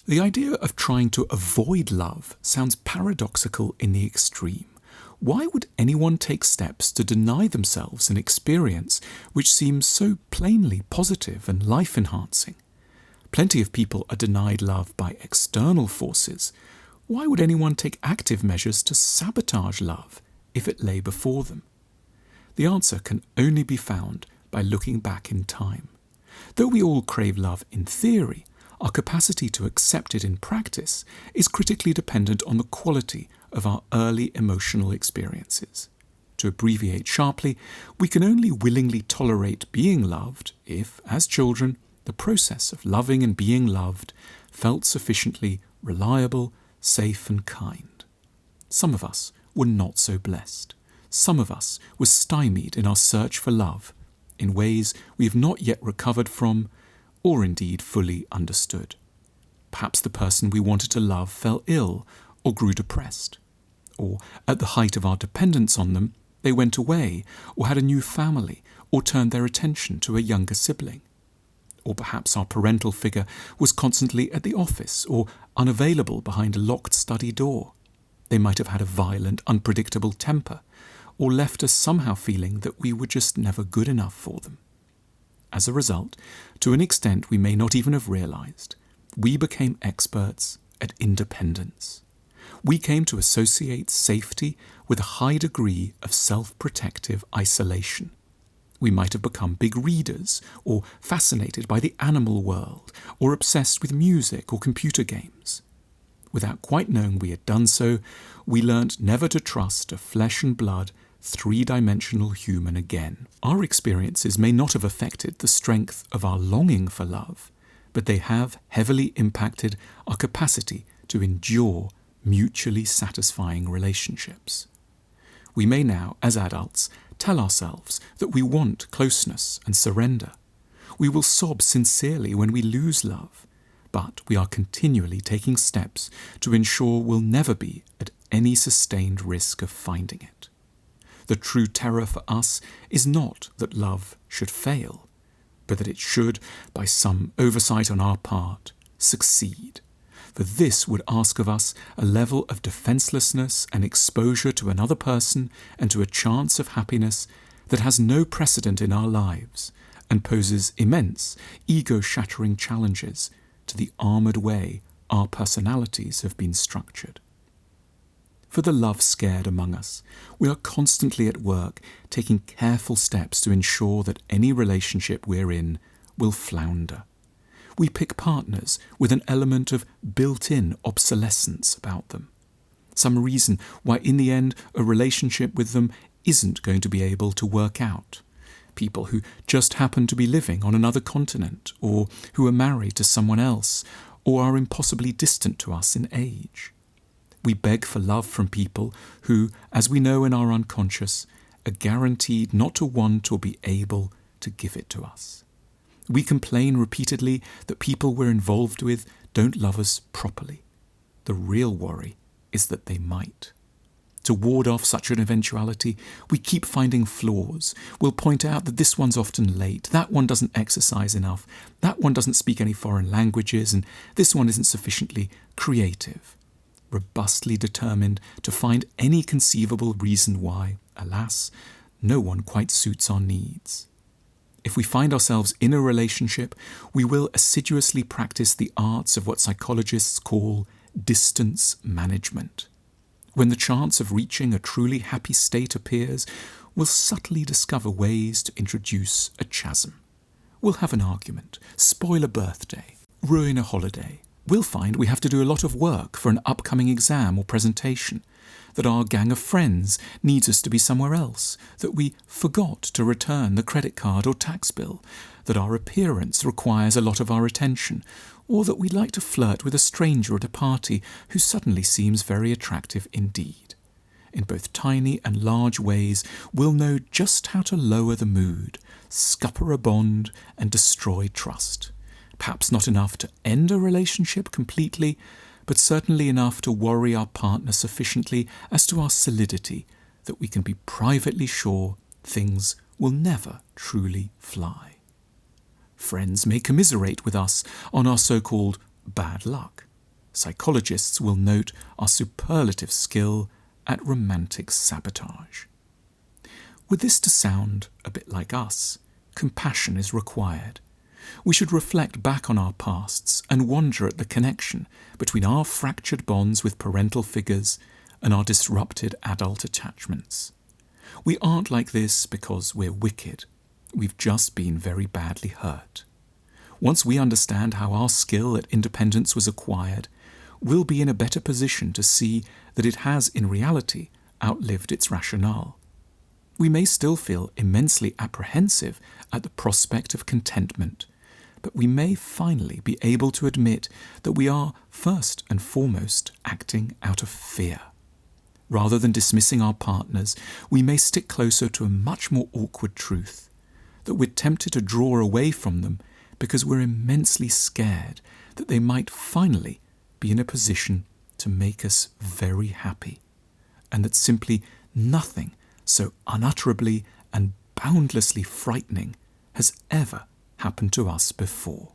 The idea of trying to avoid love sounds paradoxical in the extreme. Why would anyone take steps to deny themselves an experience which seems so plainly positive and life-enhancing? Plenty of people are denied love by external forces. Why would anyone take active measures to sabotage love if it lay before them? The answer can only be found by looking back in time. Though we all crave love in theory, our capacity to accept it in practice is critically dependent on the quality of our early emotional experiences. To abbreviate sharply, we can only willingly tolerate being loved if, as children, the process of loving and being loved felt sufficiently reliable, safe and kind. Some of us were not so blessed. Some of us were stymied in our search for love in ways we have not yet recovered from or indeed fully understood. Perhaps the person we wanted to love fell ill or grew depressed. Or, at the height of our dependence on them, they went away or had a new family or turned their attention to a younger sibling. Or perhaps our parental figure was constantly at the office or unavailable behind a locked study door. They might have had a violent, unpredictable temper or left us somehow feeling that we were just never good enough for them. As a result, to an extent we may not even have realized, we became experts at independence. We came to associate safety with a high degree of self-protective isolation. We might have become big readers, or fascinated by the animal world, or obsessed with music or computer games. Without quite knowing we had done so, we learnt never to trust a flesh and blood, three-dimensional human again. Our experiences may not have affected the strength of our longing for love, but they have heavily impacted our capacity to endure mutually satisfying relationships. We may now, as adults, tell ourselves that we want closeness and surrender. We will sob sincerely when we lose love, but we are continually taking steps to ensure we'll never be at any sustained risk of finding it. The true terror for us is not that love should fail, but that it should, by some oversight on our part, succeed. For this would ask of us a level of defenselessness and exposure to another person and to a chance of happiness that has no precedent in our lives and poses immense, ego-shattering challenges to the armoured way our personalities have been structured. For the love-scared among us, we are constantly at work taking careful steps to ensure that any relationship we're in will flounder. We pick partners with an element of built-in obsolescence about them. Some reason why in the end a relationship with them isn't going to be able to work out. People who just happen to be living on another continent, or who are married to someone else, or are impossibly distant to us in age. We beg for love from people who, as we know in our unconscious, are guaranteed not to want or be able to give it to us. We complain repeatedly that people we're involved with don't love us properly. The real worry is that they might. To ward off such an eventuality, we keep finding flaws. We'll point out that this one's often late, that one doesn't exercise enough, that one doesn't speak any foreign languages, and this one isn't sufficiently creative. Robustly determined to find any conceivable reason why, alas, no one quite suits our needs. If we find ourselves in a relationship, we will assiduously practice the arts of what psychologists call distance management. When the chance of reaching a truly happy state appears, we'll subtly discover ways to introduce a chasm. We'll have an argument, spoil a birthday, ruin a holiday. We'll find we have to do a lot of work for an upcoming exam or presentation, that our gang of friends needs us to be somewhere else, that we forgot to return the credit card or tax bill, that our appearance requires a lot of our attention, or that we'd like to flirt with a stranger at a party who suddenly seems very attractive indeed. In both tiny and large ways, we'll know just how to lower the mood, scupper a bond, and destroy trust. Perhaps not enough to end a relationship completely, but certainly enough to worry our partner sufficiently as to our solidity that we can be privately sure things will never truly fly. Friends may commiserate with us on our so-called bad luck. psychologists will note our superlative skill at romantic sabotage. Were this to sound a bit like us, compassion is required. We should reflect back on our pasts and wonder at the connection between our fractured bonds with parental figures and our disrupted adult attachments. We aren't like this because we're wicked. We've just been very badly hurt. Once we understand how our skill at independence was acquired, we'll be in a better position to see that it has in reality outlived its rationale. We may still feel immensely apprehensive at the prospect of contentment, but we may finally be able to admit that we are first and foremost acting out of fear. Rather than dismissing our partners, we may stick closer to a much more awkward truth, that we're tempted to draw away from them because we're immensely scared that they might finally be in a position to make us very happy, and that simply nothing so unutterably and boundlessly frightening has ever happened to us before.